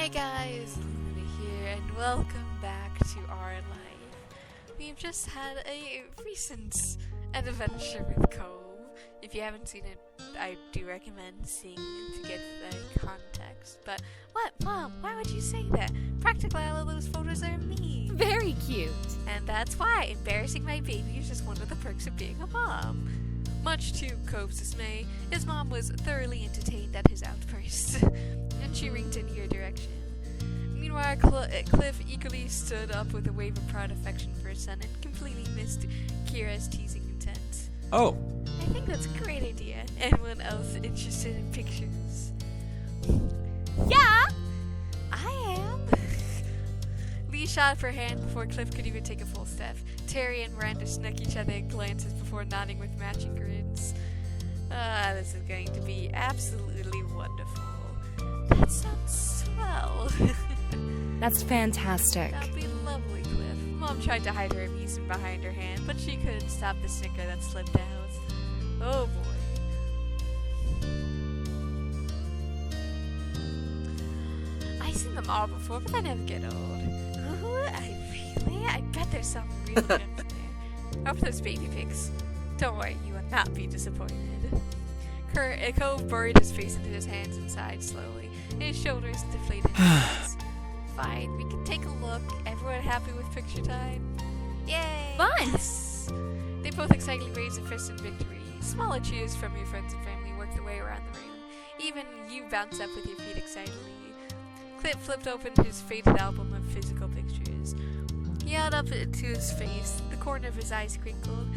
Hey guys, Luna here, and welcome back to our life. We've just had a recent adventure with Cove. If you haven't seen it, I do recommend seeing it to get the context. But what, Mom? Why would you say that? Practically all of those photos are me. Very cute. And that's why embarrassing my baby is just one of the perks of being a mom. Much to Cove's dismay, his mom was thoroughly entertained at his outbursts, and she winked in your direction. Meanwhile, Cliff eagerly stood up with a wave of proud affection for his son and completely missed Kira's teasing intent. Oh. I think that's a great idea. Anyone else interested in pictures? Yeah! I am. Lee shot up her hand before Cliff could even take a full step. Terry and Miranda snuck each other glances before nodding with matching grins. This is going to be absolutely wonderful. That sounds swell. That's fantastic. That'd be lovely, Cliff. Mom tried to hide her amusement behind her hand, but she couldn't stop the snicker that slipped out. Oh boy. I've seen them all before, but they never get old. I bet there's something real gems in there. Up those baby pics. Don't worry, you will not be disappointed. Cove buried his face into his hands and sighed slowly, and his shoulders deflated his hands. Fine, we can take a look. Everyone happy with picture time? Yay! Fun! Yes! They both excitedly raised a fist in victory. Smaller cheers from your friends and family worked their way around the room. Even you bounced up with your feet excitedly. Cliff flipped open his faded album of physical pictures. He held up to his face. The corner of his eyes crinkled.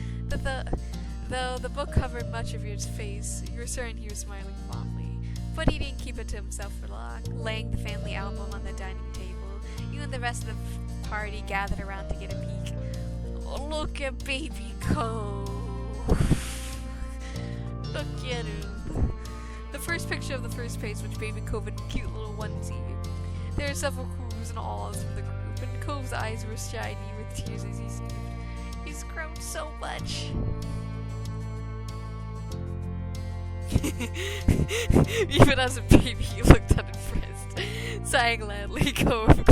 Though the book covered much of his face, you were certain he was smiling fondly. But he didn't keep it to himself for long. Laying the family album on the dining table, you and the rest of the party gathered around to get a peek. Oh, look at baby Cove. Look at him. The first picture of the first page was baby Cove in a cute little onesie. There are several coos and ahs from the group, and Cove's eyes were shiny with tears as he sniffed. He's grown so much. Even as a baby, he looked unimpressed. Sighing loudly, Cove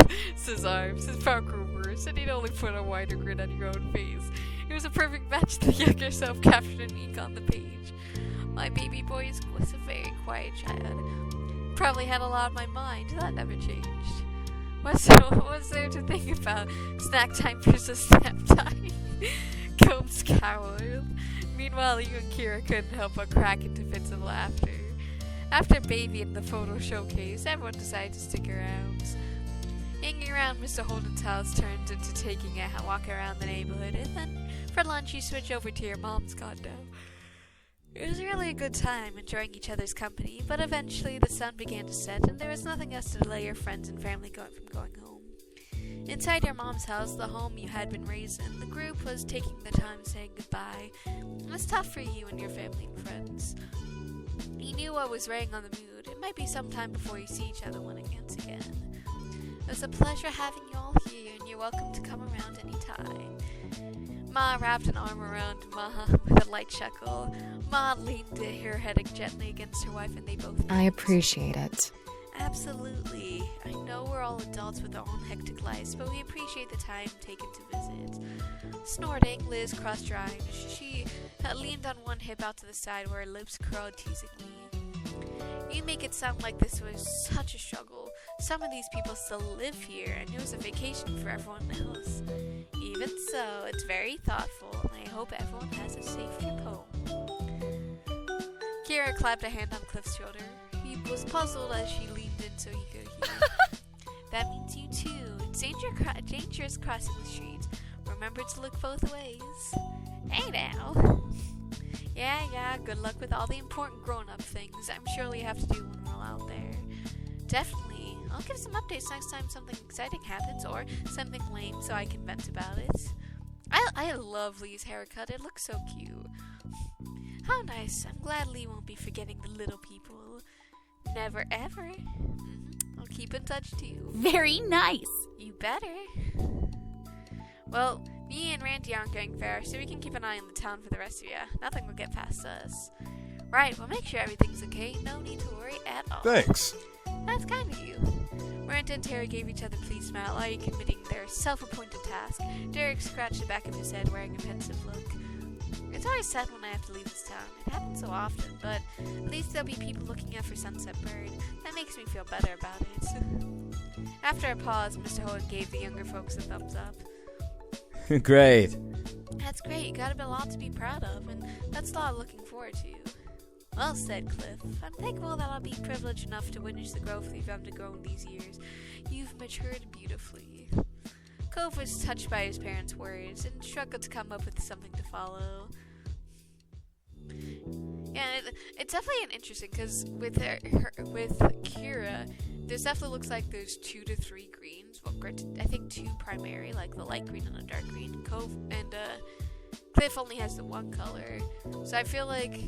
his arms. His power grew worse, and he'd only put a wider grin on your own face. It was a perfect match to the younger self captured in ink on the page. My baby boy was a very quiet child. Probably had a lot on my mind. That never changed. What's there to think about? Snack time versus snap time. Cove scowled. Meanwhile, you and Kira couldn't help but crack into fits of laughter. After Baby and the photo showcase, everyone decided to stick around. Hanging around Mr. Holden's house turned into taking a walk around the neighborhood, and then for lunch you switch over to your mom's condo. It was really a good time, enjoying each other's company, but eventually the sun began to set, and there was nothing else to delay your friends and family from going home. Inside your mom's house, the home you had been raised in, the group was taking the time saying goodbye. It was tough for you and your family and friends. You knew what was weighing on the mood. It might be some time before you see each other once again. It was a pleasure having you all here, and you're welcome to come around any time. Ma wrapped an arm around Ma with a light chuckle. Ma leaned her head gently against her wife, and they both I appreciate it. Absolutely. I know we're all adults with our own hectic lives, but we appreciate the time taken to visit. Snorting, Liz crossed her eyes. She leaned on one hip out to the side where her lips curled teasingly. You make it sound like this was such a struggle. Some of these people still live here, and it was a vacation for everyone else. Even so, it's very thoughtful, and I hope everyone has a safe trip home. Kira clapped a hand on Cliff's shoulder. He was puzzled as she leaned in so he could hear. That means you too. It's dangerous crossing the street. Remember to look both ways. Hey now. Yeah, good luck with all the important grown-up things I'm sure you have to do when we're all out there. Definitely. I'll give some updates next time something exciting happens or something lame so I can vent about it. I love Lee's haircut. It looks so cute. How nice. I'm glad Lee won't be forgetting the little people. Never ever. I'll keep in touch too. Very nice. You better. Well, me and Randy aren't going far, so we can keep an eye on the town for the rest of you. Nothing will get past us. Right, we'll make sure everything's okay. No need to worry at all. Thanks. That's kind of you. Miranda and Terry gave each other a pleased smile, already committing their self-appointed task. Derek scratched the back of his head, wearing a pensive look. It's always sad when I have to leave this town. It happens so often, but at least there'll be people looking out for Sunset Bird. That makes me feel better about it. After a pause, Mr. Hogan gave the younger folks a thumbs up. Great. That's great. You got a lot to be proud of, and that's a lot looking forward to. Well said, Cliff. I'm thankful that I'll be privileged enough to witness the growth you've undergone these years. You've matured beautifully. Cove was touched by his parents' words and struggled to come up with something to follow. Yeah, it's definitely interesting because with Kira, there definitely looks like there's 2 to 3 greens. Well, I think 2 primary, like the light green and the dark green. Cove and Cliff only has the 1 color, so I feel like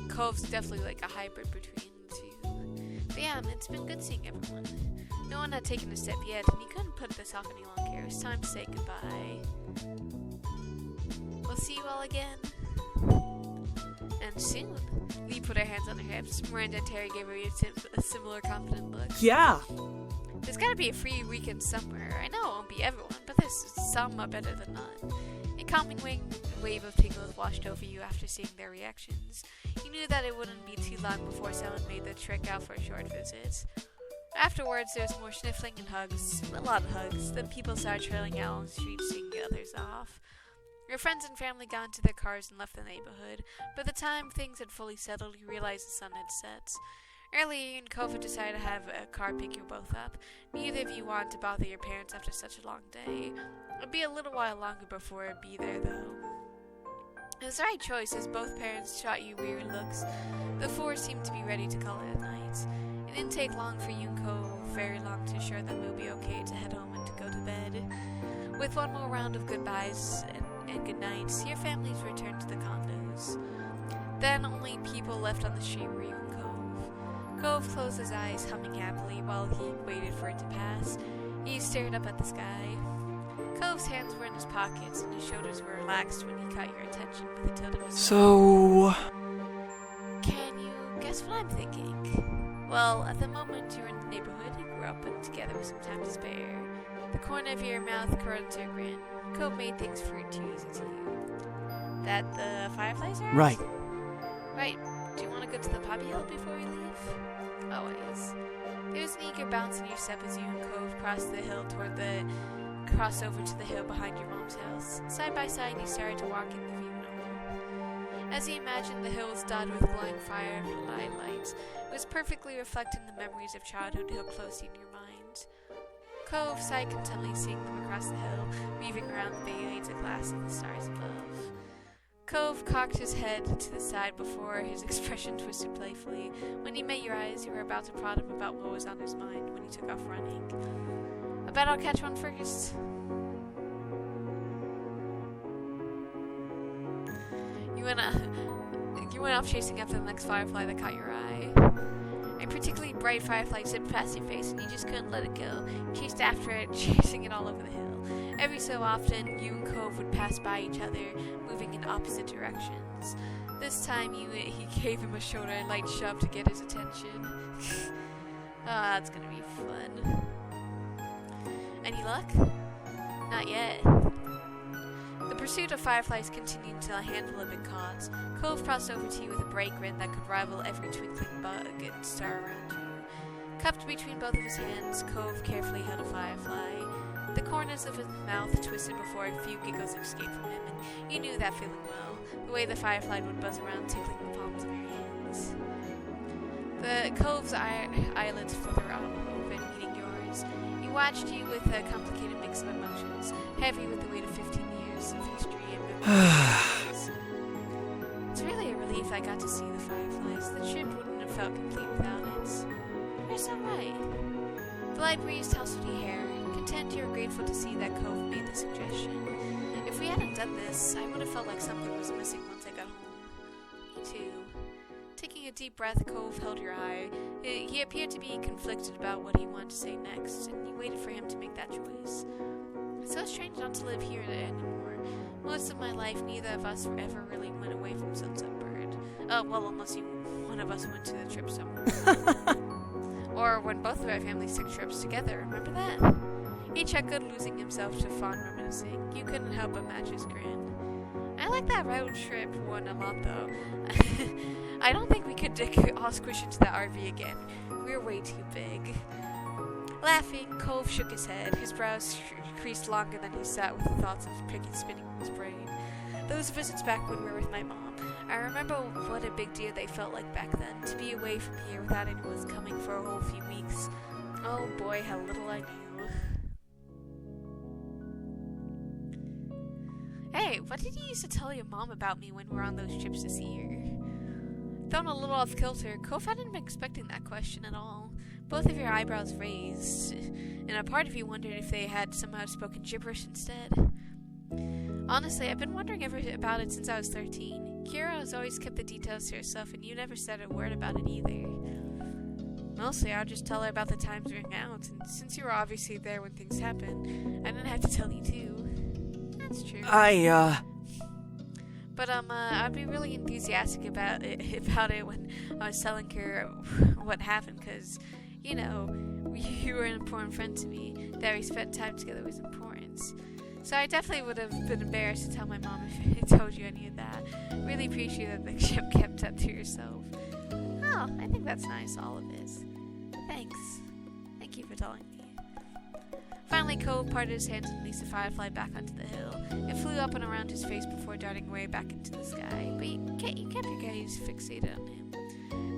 Cove's definitely like a hybrid between the 2. But yeah, it's been good seeing everyone. No one had taken a step yet, and he couldn't put this off any longer. It was time to say goodbye. We'll see you all again. And soon. Lee put her hands on her hips. Miranda and Terry gave her a similar confident look. Yeah. There's gotta be a free weekend somewhere. I know it won't be everyone, but there's some are better than none. A calming wave of tingles washed over you after seeing their reactions. You knew that it wouldn't be too long before someone made the trek out for a short visit. Afterwards, there was more sniffling and hugs. A lot of hugs. Then people started trailing out on the street, seeing the others off. Your friends and family got into their cars and left the neighborhood. By the time things had fully settled, you realized the sun had set. Earlier, you and Cove decided to have a car pick you both up. Neither of you wanted to bother your parents after such a long day. It'd be a little while longer before it'd be there, though. It was the right choice, as both parents shot you weary looks. The 4 seemed to be ready to call it a night. It didn't take long for you and Cove, very long, to assure them it would be okay to head home and to go to bed. With one more round of goodbyes and good nights, your families returned to the condos. Then only people left on the street were you and Cove. Cove closed his eyes, humming happily while he waited for it to pass. He stared up at the sky. Cove's hands were in his pockets and his shoulders were relaxed when he caught your attention with a tilt of his head. So... Can you guess what I'm thinking? Well, at the moment you were in the neighborhood, you grew up and together with some time to spare. The corner of your mouth curled into a grin. Cove made things fruit too easy to you. That the fireflies are? Right. Right. Do you want to go to the poppy hill before we leave? Always. There was an eager bounce in your step as you and Cove crossed the hill crossed over to the hill behind your mom's house. Side by side, you started to walk in the view no more. As you imagined, the hill was dotted with glowing firelight lights. It was perfectly reflecting the memories of childhood held close in your mind. Cove sighed contentedly, seeing them across the hill, weaving around the barriers of glass of the stars above. Cove cocked his head to the side before his expression twisted playfully. When he met your eyes, you were about to prod him about what was on his mind when he took off running. I bet I'll catch one first. You went off chasing after the next firefly that caught your eye. A particularly bright firefly zipped past your face and you just couldn't let it go. You chased after it, chasing it all over the hill. Every so often, you and Cove would pass by each other, moving in opposite directions. This time, he gave him a shoulder light shove to get his attention. That's gonna be fun. Any luck? Not yet. The pursuit of fireflies continued until a handful had been caught. Cove crossed over to you with a bright grin that could rival every twinkling bug and star around you. Cupped between both of his hands, Cove carefully held a firefly. The corners of his mouth twisted before a few giggles escaped from him, and you knew that feeling well, the way the firefly would buzz around tickling the palms of your hands. The Cove's eyelids flithered open, meeting yours. He watched you with a complicated mix of emotions, heavy with the weight of 15 years of history and memories. It's really a relief I got to see the fireflies. The trip wouldn't have felt complete without it. You're so right. The light breeze tousled your hair. Content, you were grateful to see that Cove made the suggestion. If we hadn't done this, I would have felt like something was missing once I got home. Me too. Taking a deep breath, Cove held your eye. He appeared to be conflicted about what he wanted to say next, and you waited for him to make that choice. It's so strange not to live here anymore. Most of my life, neither of us ever really went away from Sunset Bird. Well, unless one of us went to the trip somewhere. Or when both of our families took trips together, remember that? He chuckled, losing himself to fond reminiscing. You couldn't help but match his grin. I like that road trip one a lot, though. I don't think we could all squish into that RV again. We're way too big. Laughing, Cove shook his head. His brows creased longer than he sat with the thoughts of picking spinning in his brain. Those visits back when we were with my mom, I remember what a big deal they felt like back then, to be away from here without anyone coming for a whole few weeks. Oh boy, how little I knew. Hey, what did you used to tell your mom about me when we were on those trips this year? Thrown a little off kilter, Cove hadn't been expecting that question at all. Both of your eyebrows raised, and a part of you wondered if they had somehow spoken gibberish instead. Honestly, I've been wondering about it since I was 13. Kira has always kept the details to herself, and you never said a word about it either. Mostly, I'll just tell her about the times we hung out, and since you were obviously there when things happened, I didn't have to tell you too. That's true. But I'd be really enthusiastic about it when I was telling her what happened, because, you know, you were an important friend to me. That we spent time together was important. So I definitely would have been embarrassed to tell my mom if I told you any of that. Really appreciate that the ship kept that to yourself. Oh, I think that's nice, all of it. Thanks. Thank you for telling me. Finally, Cove parted his hands and released the firefly back onto the hill. It flew up and around his face before darting away back into the sky, but you kept your gaze fixated on him.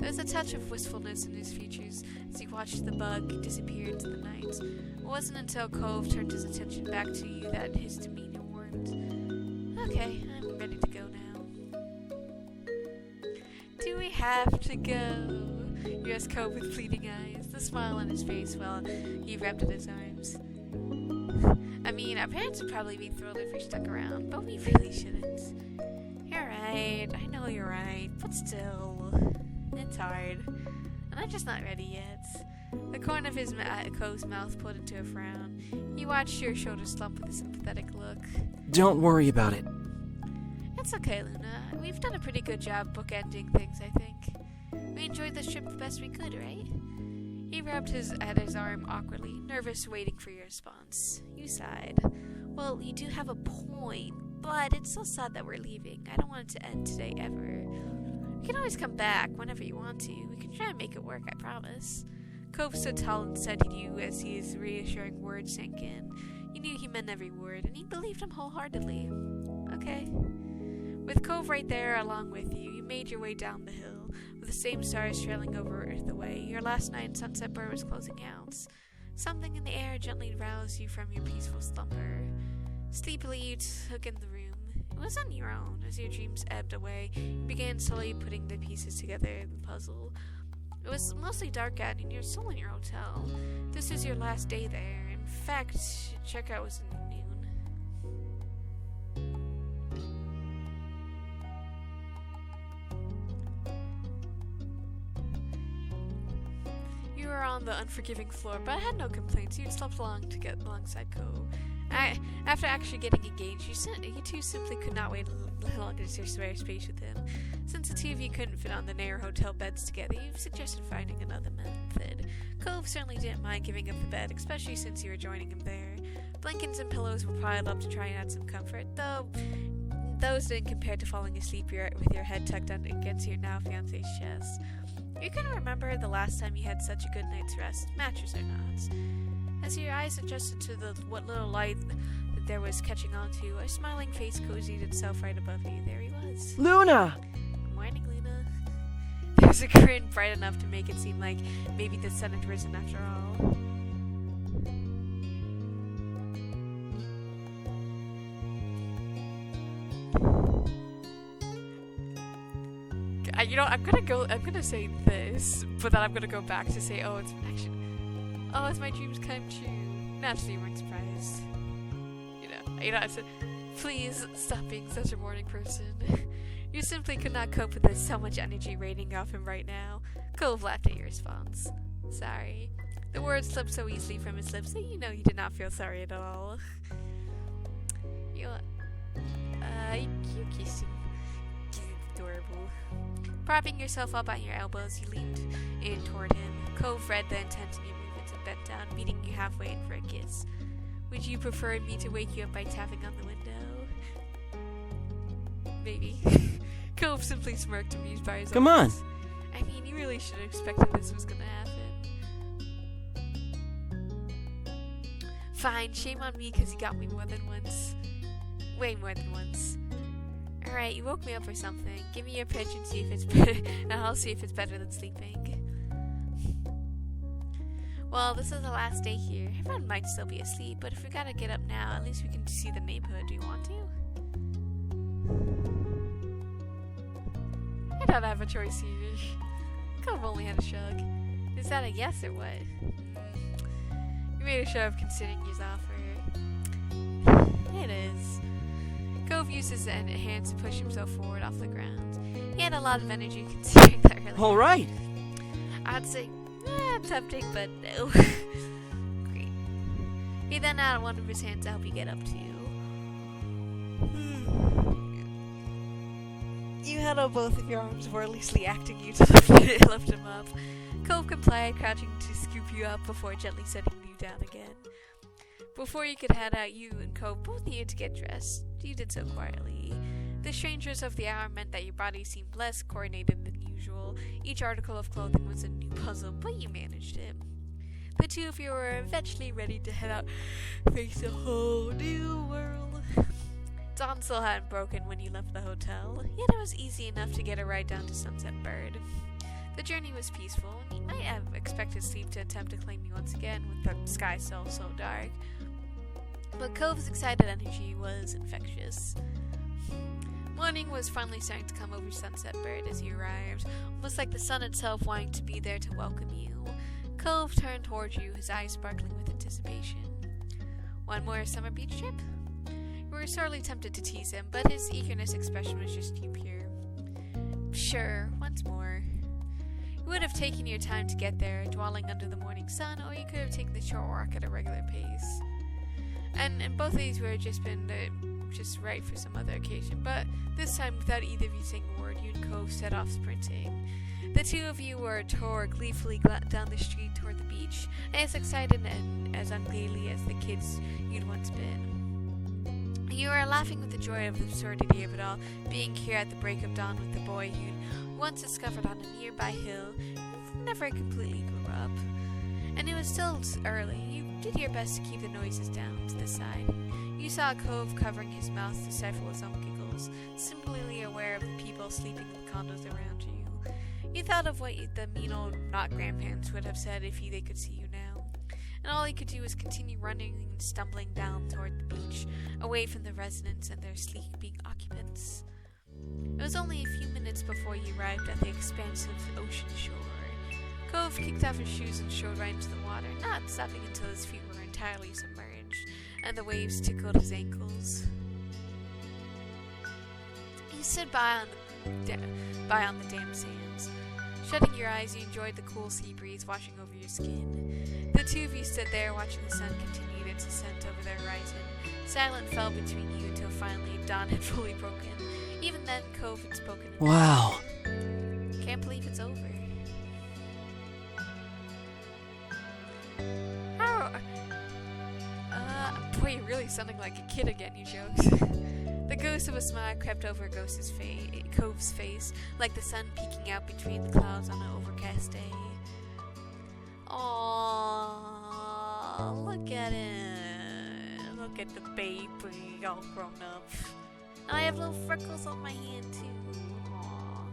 There was a touch of wistfulness in his features as he watched the bug disappear into the night. It wasn't until Cove turned his attention back to you that his demeanor warmed. Okay, I'm ready to go now. Do we have to go? You asked Cove with pleading eyes, the smile on his face while he wrapped in his arms. I mean, our parents would probably be thrilled if we stuck around, but we really shouldn't. You're right, I know you're right, but still, it's hard. And I'm just not ready yet. The corner of his Cove's mouth pulled into a frown. He watched your shoulders slump with a sympathetic look. Don't worry about it. It's okay, Luna. We've done a pretty good job bookending things, I think. We enjoyed this trip the best we could, right? He rubbed at his arm awkwardly, nervous, waiting for your response. You sighed. Well, you do have a point, but it's so sad that we're leaving. I don't want it to end today, ever. You can always come back whenever you want to. We can try and make it work, I promise. Cove stood tall and studied you as his reassuring words sank in. You knew he meant every word, and he believed him wholeheartedly. Okay. With Cove right there along with you, you made your way down the hill, with the same stars trailing over the way. Your last night sunset bar was closing out. Something in the air gently roused you from your peaceful slumber. Sleepily you took in the room. It was on your own. As your dreams ebbed away, you began slowly putting the pieces together in the puzzle. It was mostly dark out, and you're still in your hotel. This is your last day there. In fact, checkout was at noon. You were on the unforgiving floor, but I had no complaints. You'd slept long to get alongside Cove. After actually getting engaged, you two simply could not wait longer to share space with him. Since the two of you couldn't fit on the narrow hotel beds together, you've suggested finding another method. Cove certainly didn't mind giving up the bed, especially since you were joining him there. Blankets and pillows were piled up to try and add some comfort, though those didn't compare to falling asleep with your head tucked against your now fiance's chest. You can remember the last time you had such a good night's rest, mattress or not. As your eyes adjusted to what little light that there was catching on to, a smiling face cozied itself right above you. There he was. Luna! Good morning, Luna. There was a grin bright enough to make it seem like maybe the sun had risen after all. I'm gonna say this, but then I'm gonna go back to say, it's my dreams come true. Naturally, you weren't surprised. I said, please stop being such a morning person. You simply could not cope with this, so much energy radiating off him right now. Cove laughed at your response. Sorry. The words slipped so easily from his lips that you know he did not feel sorry at all. You kissed him. Adorable. Propping yourself up on your elbows, you leaned in toward him. Cove read the intent in your movements and bent down, meeting you halfway in for a kiss. Would you prefer me to wake you up by tapping on the window? Maybe. Cove simply smirked, amused by his Come on. offers. I mean, you really should have expected this was gonna happen. Fine, shame on me because you got me more than once. Way more than once. Alright, you woke me up or something. Give me your pitch and see if it's better, and I'll see if it's better than sleeping. Well, this is the last day here. Everyone might still be asleep, but if we gotta get up now, at least we can see the neighborhood. Do you want to? I don't have a choice here. Cove only had a shrug. Is that a yes or what? You made a show of considering his offer. It is. Cove used his hands to push himself forward off the ground. He had a lot of energy considering that earlier. All right. I'd say, tempting, but no. Great. He then had one of his hands to help you get up too. You had on both of your arms, wordlessly acting you to lift him up. Cove complied, crouching to scoop you up before gently setting you down again. Before you could head out, you and Cove both needed to get dressed. You did so quietly. The strangeness of the hour meant that your body seemed less coordinated than usual. Each article of clothing was a new puzzle, but you managed it. The two of you were eventually ready to head out, face a whole new world. Dawn still hadn't broken when you left the hotel, yet it was easy enough to get a ride down to Sunset Bird. The journey was peaceful, and you might have expected sleep to attempt to claim you once again with the sky still so dark. But Cove's excited energy was infectious. Morning was finally starting to come over Sunset Bird as you arrived, almost like the sun itself wanting to be there to welcome you. Cove turned towards you, his eyes sparkling with anticipation. One more summer beach trip? You were sorely tempted to tease him, but his eagerness expression was just too pure. Sure, once more. You would have taken your time to get there, dwelling under the morning sun, or you could have taken the short walk at a regular pace. And both of these would have just been just right for some other occasion, but this time, without either of you saying a word, you and Cove set off sprinting. The two of you were tore gleefully down the street toward the beach, as excited and as ungainly as the kids you'd once been. You were laughing with the joy of the absurdity of it all, being here at the break of dawn with the boy you'd once discovered on a nearby hill, who never completely grew up. And it was still early. You did your best to keep the noises down to the side. You saw Cove covering his mouth to stifle his own giggles, simply aware of the people sleeping in the condos around you. You thought of what the mean old not-grandparents would have said if they could see you now. And all he could do was continue running and stumbling down toward the beach, away from the residents and their sleeping occupants. It was only a few minutes before you arrived at the expansive ocean shore. Cove kicked off his shoes and strode right into the water, not stopping until his feet were entirely submerged, and the waves tickled his ankles. You stood by on the damp sands. Shutting your eyes, you enjoyed the cool sea breeze washing over your skin. The two of you stood there watching the sun continue its ascent over the horizon. Silence fell between you until finally dawn had fully broken. Even then, Cove had spoken. Wow. Can't believe it's over. Boy, you're really sounding like a kid again, you joked. The ghost of a smile crept over Cove's face, like the sun peeking out between the clouds on an overcast day. Aww, look at it. Look at the baby, all grown up. And I have little freckles on my hand, too. Aww.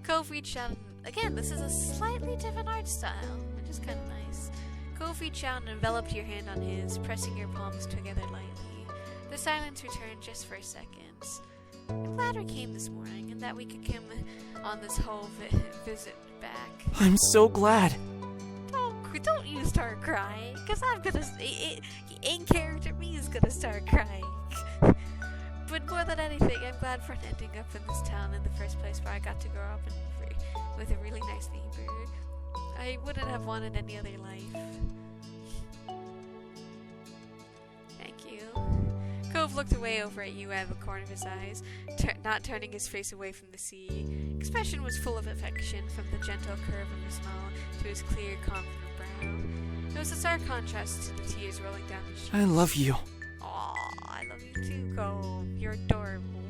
Cove reached out, and again, this is a slightly different art style, which is kind of nice. Cove reached out and enveloped your hand on his, pressing your palms together lightly. The silence returned just for a second. I'm glad we came this morning, and that we could come on this whole visit back. I'm so glad. Don't you start crying, because I'm gonna... in character, me is gonna start crying. But more than anything, I'm glad for ending up in this town in the first place where I got to grow up with a really nice neighbor. I wouldn't have wanted any other life. Thank you. Cove looked away over at you out of the corner of his eyes, not turning his face away from the sea. expression was full of affection, from the gentle curve of his mouth to his clear, confident brow. It was a stark contrast to the tears rolling down his cheeks. I love you. Aw, I love you too, Cove. You're adorable.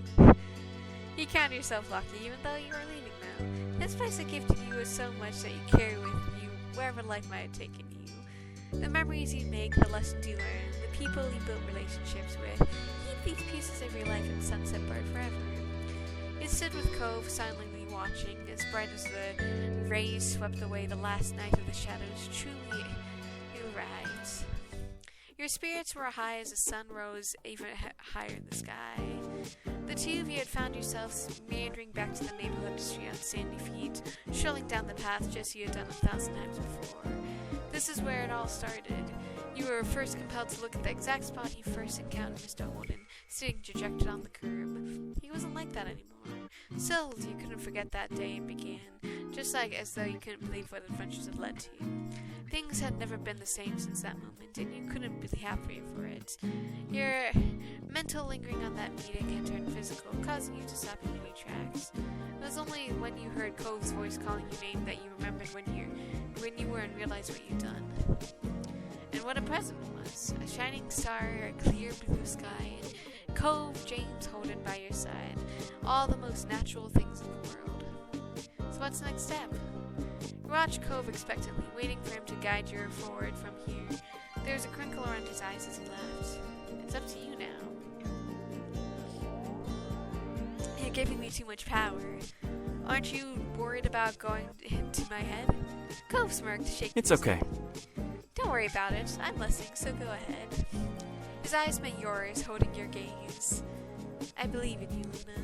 You count yourself lucky, even though you are leaving now. This place that gifted you is so much that you carry with you wherever life might have taken you. The memories you make, the lessons you learn, the people you build relationships with, keep these pieces of your life in Sunset Bird forever. You stood with Cove, silently watching, as bright as the rays swept away the last night of the shadows. Truly, you arrived. Your spirits were high as the sun rose even higher in the sky. The two of you had found yourselves meandering back to the neighborhood street on sandy feet, strolling down the path just as you had done 1,000 times before. This is where it all started. You were first compelled to look at the exact spot you first encountered Mr. Holden, sitting dejected on the curb. He wasn't like that anymore. Still, you couldn't forget that day it began, just like as though you couldn't believe what adventures had led to. Things had never been the same since that moment, and you couldn't be happier for it. Your mental lingering on that meeting had turned physical, causing you to stop in your tracks. It was only when you heard Cove's voice calling your name that you remembered when you were and realized what you'd done. And what a present it was. A shining star, a clear blue sky, and Cove James Holden by your side. All the most natural things in the world. So what's the next step? You watch Cove expectantly, waiting for him to guide you forward from here. There's a crinkle around his eyes as he laughed. It's up to you now. You're giving me too much power. Aren't you worried about going into my head? Cove smirked, shaking It's his okay. head. Don't worry about it. I'm listening, so go ahead. His eyes met yours, holding your gaze. I believe in you, Luna.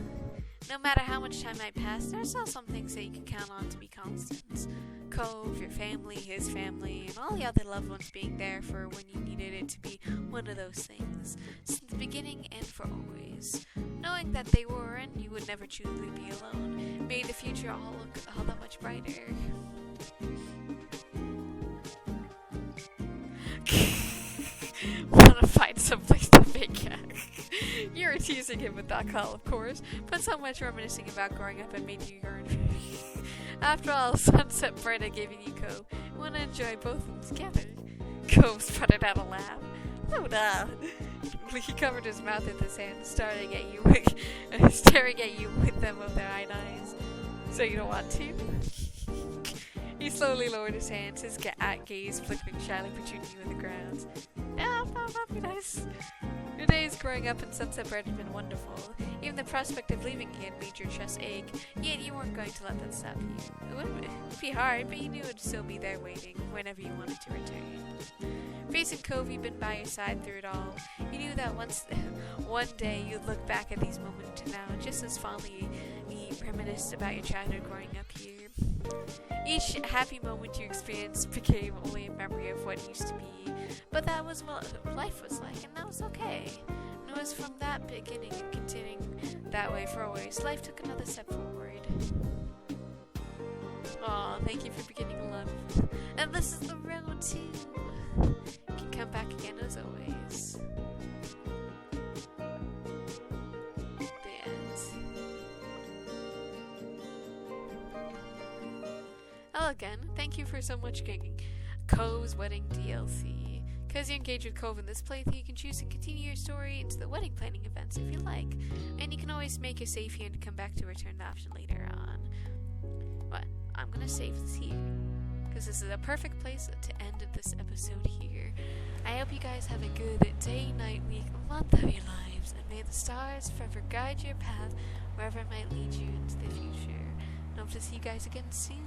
No matter how much time might pass, there are still some things that you can count on to be constant. Cove, your family, his family, and all the other loved ones being there for when you needed it to be one of those things. Since the beginning and for always. Knowing that they were and you would never truly be alone made the future all look all that much brighter. Wanna find someplace to make out. You were teasing him with that call, of course, but so much reminiscing about growing up and made you yearn. After all, Sunset Bright had given you Cove. You want to enjoy both of them together. Cove sputtered out a laugh. Luna! He covered his mouth with his hands, staring at you with them of their eyes. So you don't want to? He slowly lowered his hands, his gaze flickering shyly between you and the ground. Yeah, that'd be nice. Your days growing up in Sunset Bird had been wonderful. Even the prospect of leaving here made your chest ache, yet you weren't going to let that stop you. It would be hard, but you knew it would still be there waiting whenever you wanted to return. Facing Cove, you'd been by your side through it all. You knew that one day you'd look back at these moments now just as fondly reminisced about your childhood growing up here. Each happy moment you experienced became only a memory of what used to be, but that was what life was like, and that was okay. And it was from that beginning and continuing that way for always. Life took another step forward. Aw, thank you for beginning to love. And this is the road too. You can come back again as always. The end. Hello again. Thank you for so much getting Cove's Wedding DLC. Because you engage with Cove in this playthrough, you can choose to continue your story into the wedding planning events if you like. And you can always make a save here and come back to return the option later on. But I'm gonna save this here, because this is a perfect place to end this episode here. I hope you guys have a good day, night, week, month of your lives, and may the stars forever guide your path wherever it might lead you into the future. And hope to see you guys again soon.